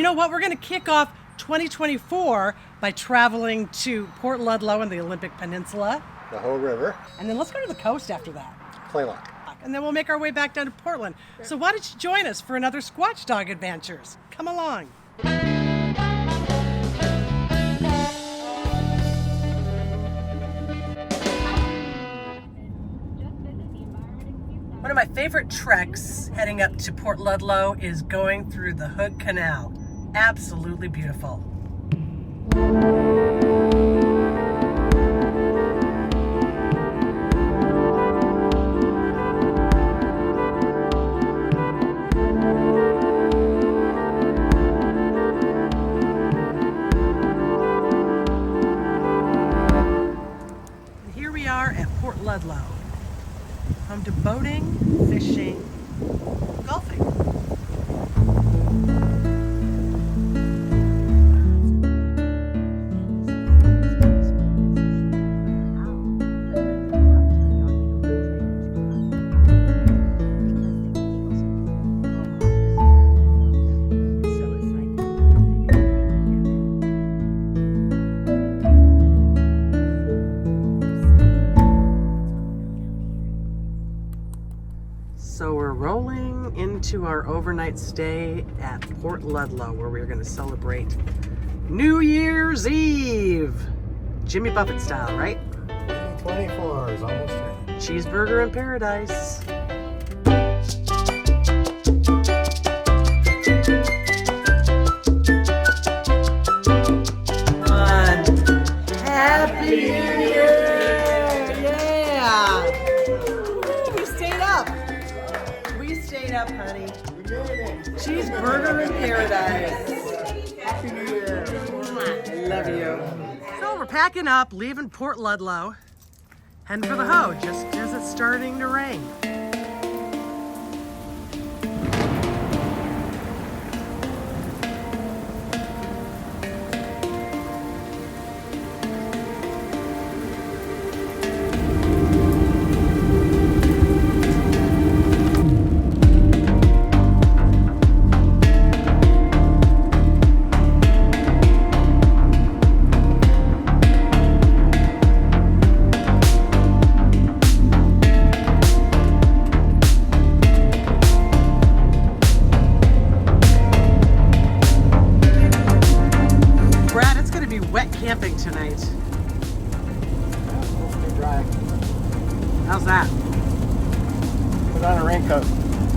know what? We're going to kick off 2024 by traveling to Port Ludlow in the Olympic Peninsula. The Hoh River. And then let's go to the coast after that. Kalaloch. And then we'll make our way back down to Portland. So why don't you join us for another SqWatch Dog adventures? Come along. One of my favorite treks heading up to Port Ludlow is going through the Hoh Canal. Absolutely beautiful. Here we are at Port Ludlow. Home to boating, fishing, golfing. So we're rolling into our overnight stay at Port Ludlow, where we're going to celebrate New Year's Eve. Jimmy Buffett style, right? 2024 is almost here. Cheeseburger in paradise. Fun. Happy New Year! Yeah! We stayed up. We stayed up, honey. We did it. Cheeseburger in paradise. Happy New Year. Love you. So we're packing up, leaving Port Ludlow, heading for the Hoh, just as it's starting to rain. Wet camping tonight. It's supposed to be dry. How's that? Put on a raincoat.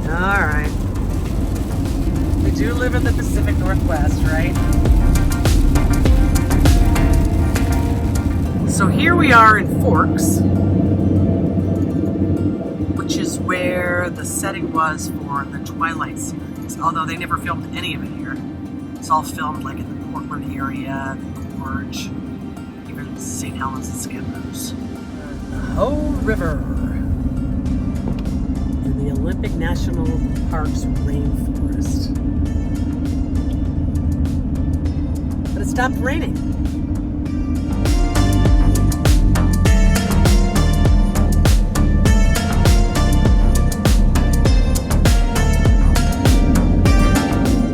All right. We do live in the Pacific Northwest, right? So here we are in Forks, which is where the setting was for the Twilight series, although they never filmed any of it here. It's all filmed like in the Portland area, even St. Helens and Skidmores. The Hoh River in the Olympic National Park's rainforest. But it stopped raining.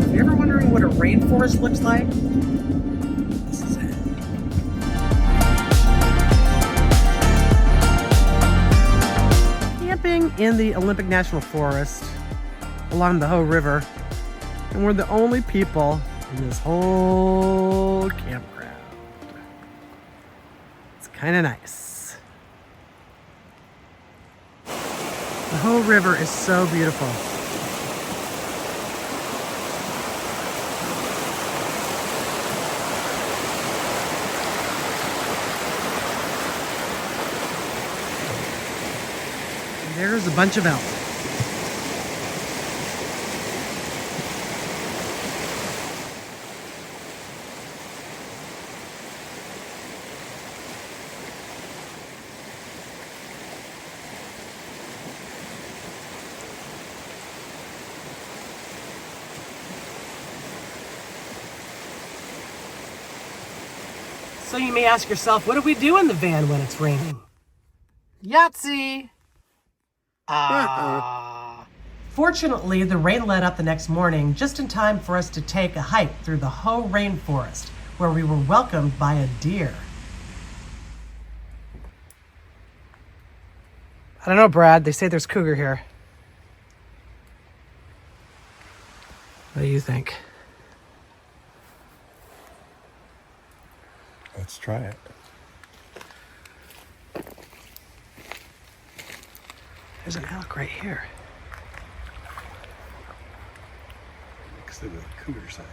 If you're ever wondering what a rainforest looks like, in the Olympic National Forest along the Hoh River, and we're the only people in this whole campground. It's kind of nice. The Hoh River is so beautiful. There's a bunch of elk. So you may ask yourself, what do we do in the van when it's raining? Yahtzee! Fortunately, the rain let up the next morning just in time for us to take a hike through the Hoh Rain Forest, where we were welcomed by a deer. I don't know, Brad. They say there's cougar here. What do you think? Let's try it. There's an elk right here. Next to the cougar sign.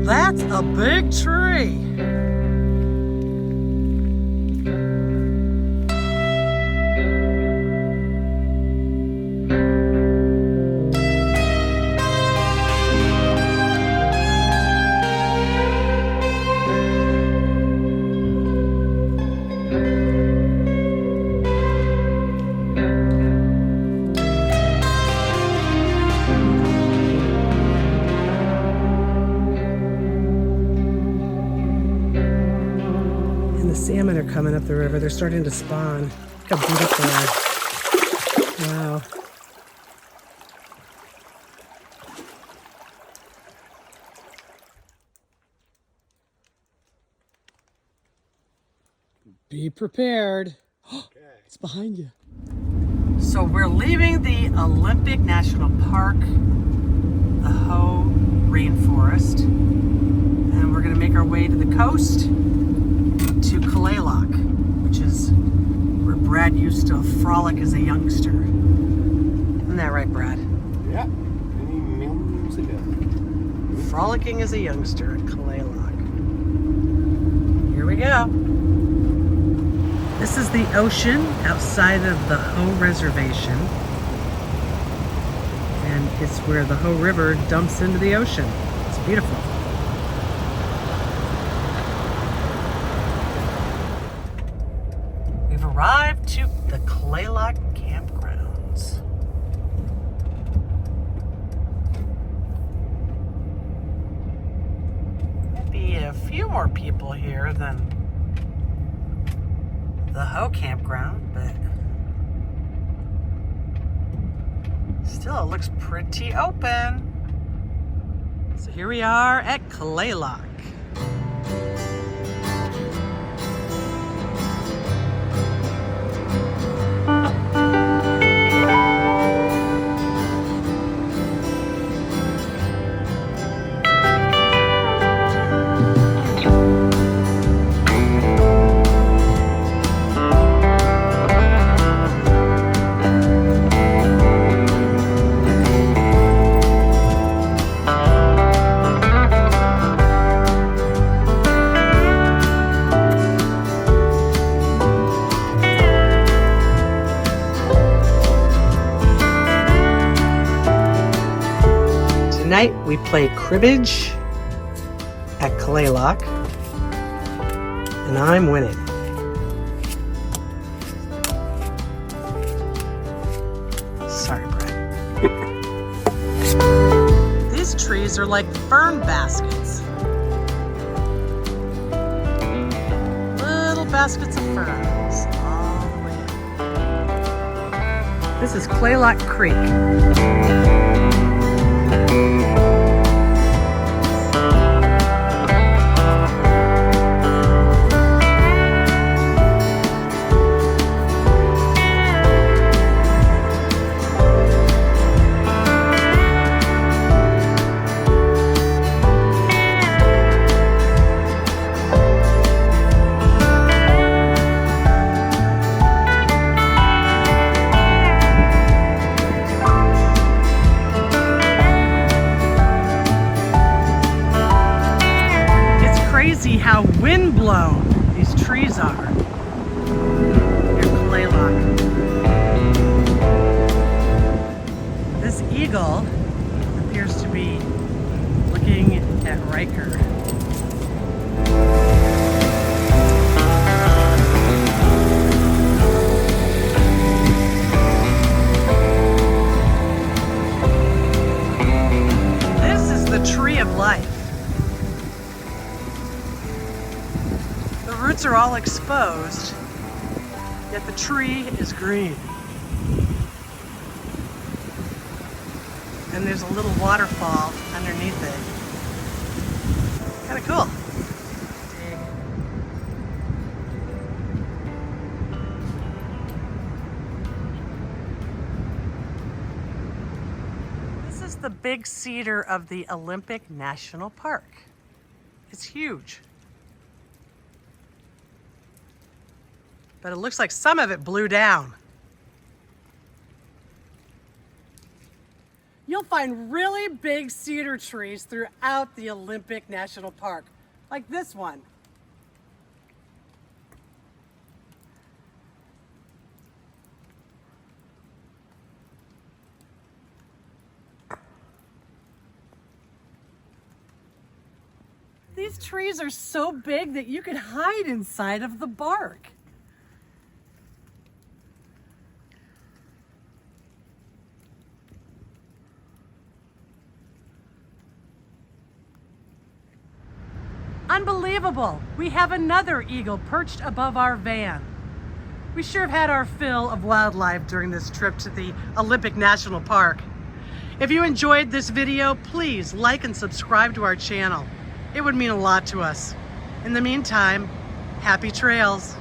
That's a big tree. Salmon are coming up the river. They're starting to spawn. Look how beautiful they are. Wow. Be prepared. It's behind you. So we're leaving the Olympic National Park, the Hoh Rainforest, and we're going to make our way to the coast to Kalaloch, which is where Brad used to frolic as a youngster. Isn't that right, Brad? Yeah, many millions ago. Frolicking as a youngster at Kalaloch. Here we go. This is the ocean outside of the Hoh Reservation. is where the Hoh River dumps into the ocean. It's beautiful. We've arrived to the Kalaloch campgrounds. Maybe a few more people here than the Hoh campground, but still it looks pretty open. So here we are at Kalaloch. Tonight we play cribbage at Kalaloch, and I'm winning. Sorry, Brett. These trees are like fern baskets. Little baskets of ferns all the way. This is Kalaloch Creek. See how windblown these trees are near Kalaloch. This eagle appears to be looking at Riker. This is the tree of life. The roots are all exposed, yet the tree is green. And there's a little waterfall underneath it. Kind of cool. This is the big cedar of the Olympic National Park. It's huge. But it looks like some of it blew down. You'll find really big cedar trees throughout the Olympic National Park, like this one. These trees are so big that you could hide inside of the bark. Unbelievable! We have another eagle perched above our van. We sure have had our fill of wildlife during this trip to the Olympic National Park. If you enjoyed this video, please like and subscribe to our channel. It would mean a lot to us. In the meantime, happy trails.